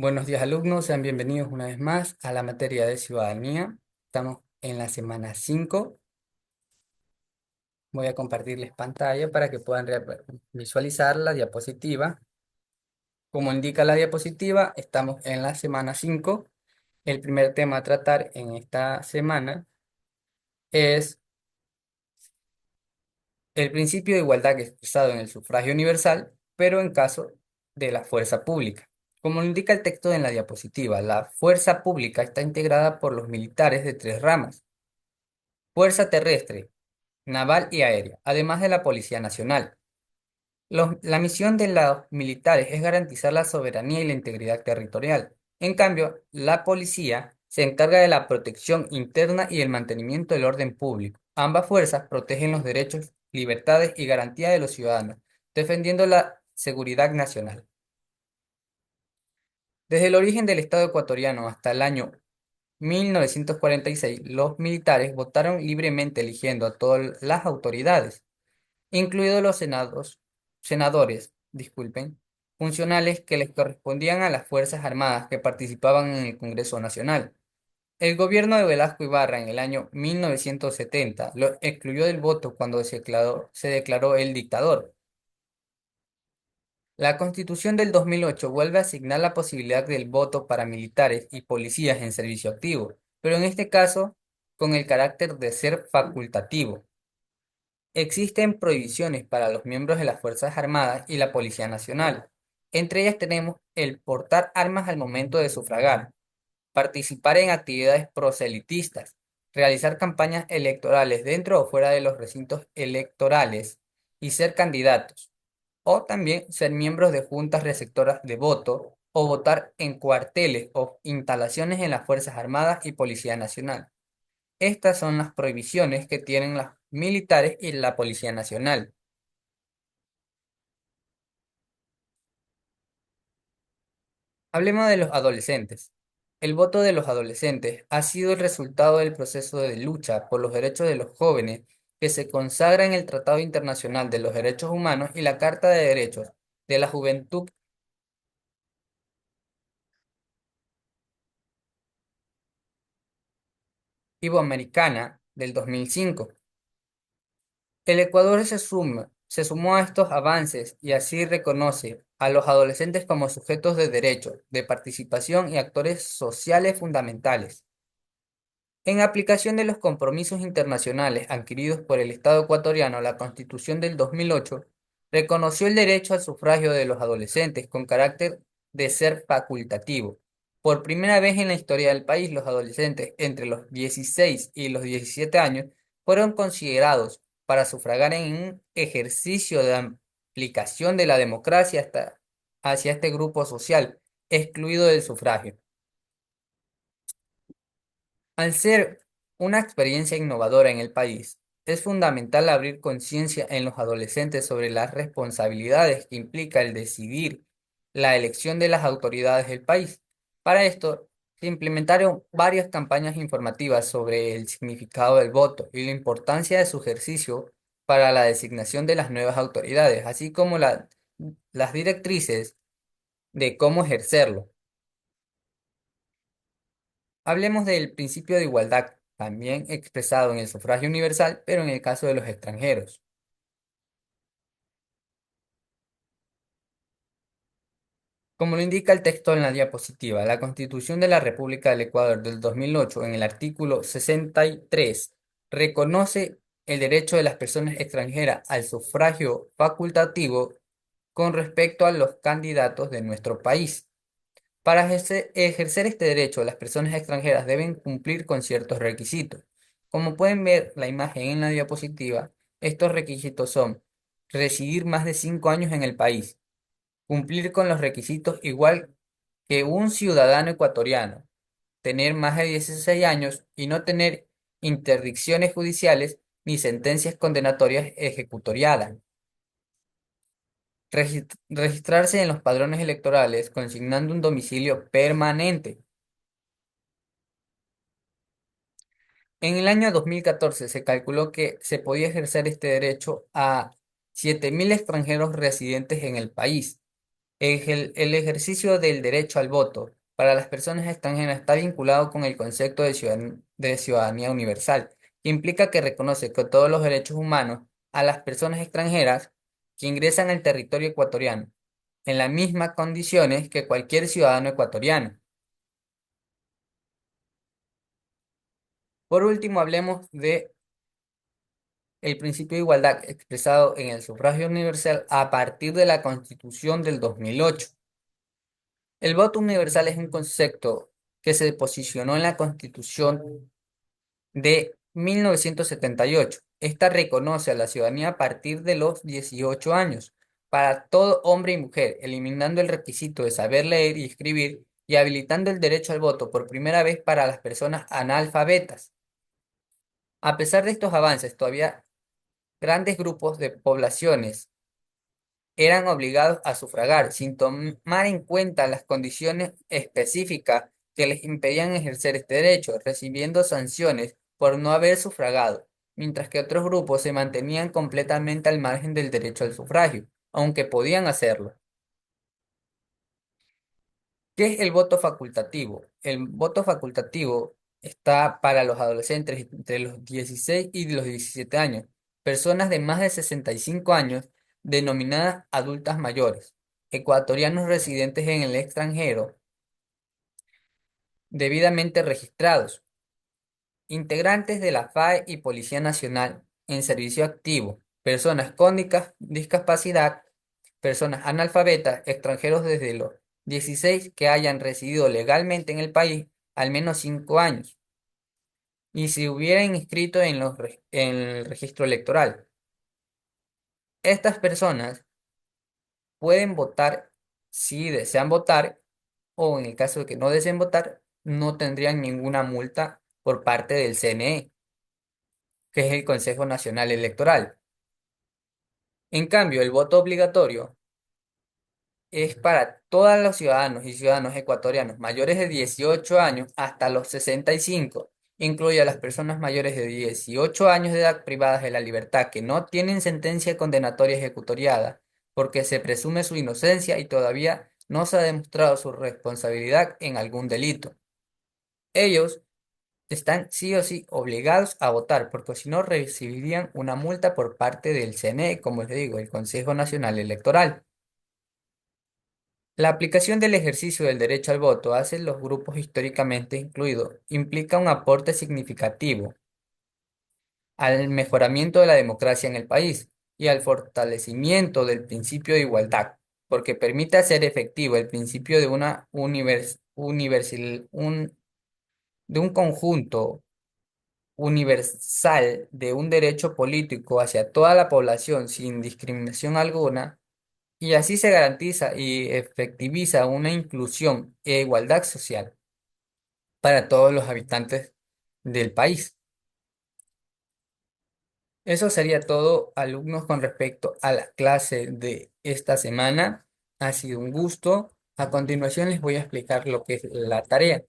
Buenos días, alumnos, sean bienvenidos una vez más a la materia de ciudadanía. Estamos en la semana 5. Voy a compartirles pantalla para que puedan visualizar la diapositiva. Como indica la diapositiva, estamos en la semana 5. El primer tema a tratar en esta semana es el principio de igualdad expresado en el sufragio universal, pero en caso de la fuerza pública. Como lo indica el texto en la diapositiva, la fuerza pública está integrada por los militares de tres ramas: fuerza terrestre, naval y aérea, además de la Policía Nacional. La misión de los militares es garantizar la soberanía y la integridad territorial. En cambio, la policía se encarga de la protección interna y el mantenimiento del orden público. Ambas fuerzas protegen los derechos, libertades y garantías de los ciudadanos, defendiendo la seguridad nacional. Desde el origen del Estado ecuatoriano hasta el año 1946, los militares votaron libremente eligiendo a todas las autoridades, incluidos los senadores, disculpen, funcionales que les correspondían a las Fuerzas Armadas que participaban en el Congreso Nacional. El gobierno de Velasco Ibarra en el año 1970 lo excluyó del voto cuando se declaró el dictador. La Constitución del 2008 vuelve a asignar la posibilidad del voto para militares y policías en servicio activo, pero en este caso con el carácter de ser facultativo. Existen prohibiciones para los miembros de las Fuerzas Armadas y la Policía Nacional. Entre ellas tenemos el portar armas al momento de sufragar, participar en actividades proselitistas, realizar campañas electorales dentro o fuera de los recintos electorales y ser candidatos, o también ser miembros de juntas receptoras de voto o votar en cuarteles o instalaciones en las Fuerzas Armadas y Policía Nacional. Estas son las prohibiciones que tienen los militares y la Policía Nacional. Hablemos de los adolescentes. El voto de los adolescentes ha sido el resultado del proceso de lucha por los derechos de los jóvenes que se consagra en el Tratado Internacional de los Derechos Humanos y la Carta de Derechos de la Juventud Iberoamericana del 2005. El Ecuador se sumó a estos avances y así reconoce a los adolescentes como sujetos de derecho, de participación y actores sociales fundamentales. En aplicación de los compromisos internacionales adquiridos por el Estado ecuatoriano, la Constitución del 2008 reconoció el derecho al sufragio de los adolescentes con carácter de ser facultativo. Por primera vez en la historia del país, los adolescentes entre los 16 y los 17 años fueron considerados para sufragar en un ejercicio de aplicación de la democracia hacia este grupo social, excluido del sufragio. Al ser una experiencia innovadora en el país, es fundamental abrir conciencia en los adolescentes sobre las responsabilidades que implica el decidir la elección de las autoridades del país. Para esto, se implementaron varias campañas informativas sobre el significado del voto y la importancia de su ejercicio para la designación de las nuevas autoridades, así como las directrices de cómo ejercerlo. Hablemos del principio de igualdad, también expresado en el sufragio universal, pero en el caso de los extranjeros. Como lo indica el texto en la diapositiva, la Constitución de la República del Ecuador del 2008, en el artículo 63, reconoce el derecho de las personas extranjeras al sufragio facultativo con respecto a los candidatos de nuestro país. Para ejercer este derecho, las personas extranjeras deben cumplir con ciertos requisitos. Como pueden ver la imagen en la diapositiva, estos requisitos son residir más de 5 años en el país, cumplir con los requisitos igual que un ciudadano ecuatoriano, tener más de 16 años y no tener interdicciones judiciales ni sentencias condenatorias ejecutoriadas. Registrarse en los padrones electorales consignando un domicilio permanente. En el año 2014 se calculó que se podía ejercer este derecho a 7.000 extranjeros residentes en el país. El ejercicio del derecho al voto para las personas extranjeras está vinculado con el concepto de ciudadanía universal, que implica que reconoce que todos los derechos humanos a las personas extranjeras que ingresan al territorio ecuatoriano, en las mismas condiciones que cualquier ciudadano ecuatoriano. Por último, hablemos de el principio de igualdad expresado en el sufragio universal a partir de la Constitución del 2008. El voto universal es un concepto que se posicionó en la Constitución de 1978. Esta reconoce a la ciudadanía a partir de los 18 años para todo hombre y mujer, eliminando el requisito de saber leer y escribir y habilitando el derecho al voto por primera vez para las personas analfabetas. A pesar de estos avances, todavía grandes grupos de poblaciones eran obligados a sufragar sin tomar en cuenta las condiciones específicas que les impedían ejercer este derecho, recibiendo sanciones por no haber sufragado, mientras que otros grupos se mantenían completamente al margen del derecho al sufragio, aunque podían hacerlo. ¿Qué es el voto facultativo? El voto facultativo está para los adolescentes entre los 16 y los 17 años, personas de más de 65 años, denominadas adultas mayores, ecuatorianos residentes en el extranjero, debidamente registrados, integrantes de la FAE y Policía Nacional en servicio activo, personas con discapacidad, personas analfabetas, extranjeros desde los 16 que hayan residido legalmente en el país al menos 5 años y se hubieran inscrito en el registro electoral. Estas personas pueden votar si desean votar o en el caso de que no deseen votar, no tendrían ninguna multa por parte del CNE, que es el Consejo Nacional Electoral. En cambio, el voto obligatorio es para todos los ciudadanos y ciudadanos ecuatorianos mayores de 18 años hasta los 65. Incluye a las personas mayores de 18 años de edad privadas de la libertad que no tienen sentencia condenatoria ejecutoriada porque se presume su inocencia y todavía no se ha demostrado su responsabilidad en algún delito. Ellos están sí o sí obligados a votar porque si no recibirían una multa por parte del CNE, como les digo, el Consejo Nacional Electoral. La aplicación del ejercicio del derecho al voto hacia los grupos históricamente incluidos implica un aporte significativo al mejoramiento de la democracia en el país y al fortalecimiento del principio de igualdad, porque permite hacer efectivo el principio de una de un conjunto universal de un derecho político hacia toda la población sin discriminación alguna. Y así se garantiza y efectiviza una inclusión e igualdad social para todos los habitantes del país. Eso sería todo, alumnos, con respecto a la clase de esta semana. Ha sido un gusto. A continuación les voy a explicar lo que es la tarea.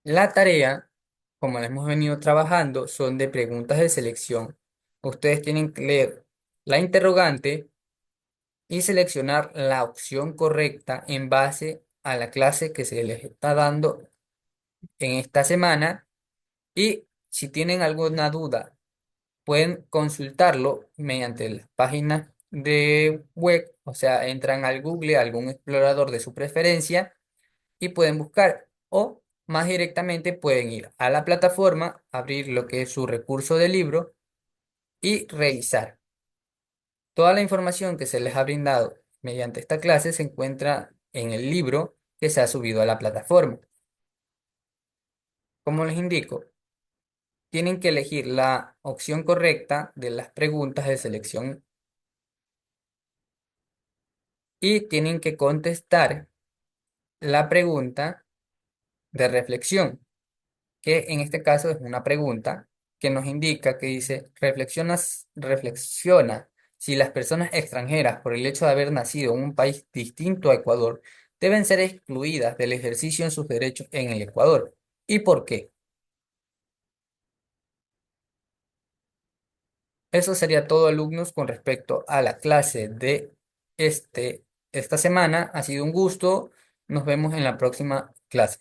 La tarea, como la hemos venido trabajando, son de preguntas de selección. Ustedes tienen que leer la interrogante y seleccionar la opción correcta en base a la clase que se les está dando en esta semana. Y si tienen alguna duda, pueden consultarlo mediante las páginas de web, o sea, entran al Google, algún explorador de su preferencia y pueden buscar. O más directamente pueden ir a la plataforma, abrir lo que es su recurso de libro y revisar. Toda la información que se les ha brindado mediante esta clase se encuentra en el libro que se ha subido a la plataforma. Como les indico, tienen que elegir la opción correcta de las preguntas de selección y tienen que contestar la pregunta de reflexión, que en este caso es una pregunta que nos indica que dice, reflexiona si las personas extranjeras, por el hecho de haber nacido en un país distinto a Ecuador, deben ser excluidas del ejercicio en sus derechos en el Ecuador. ¿Y por qué? Eso sería todo, alumnos, con respecto a la clase de esta semana. Ha sido un gusto. Nos vemos en la próxima clase.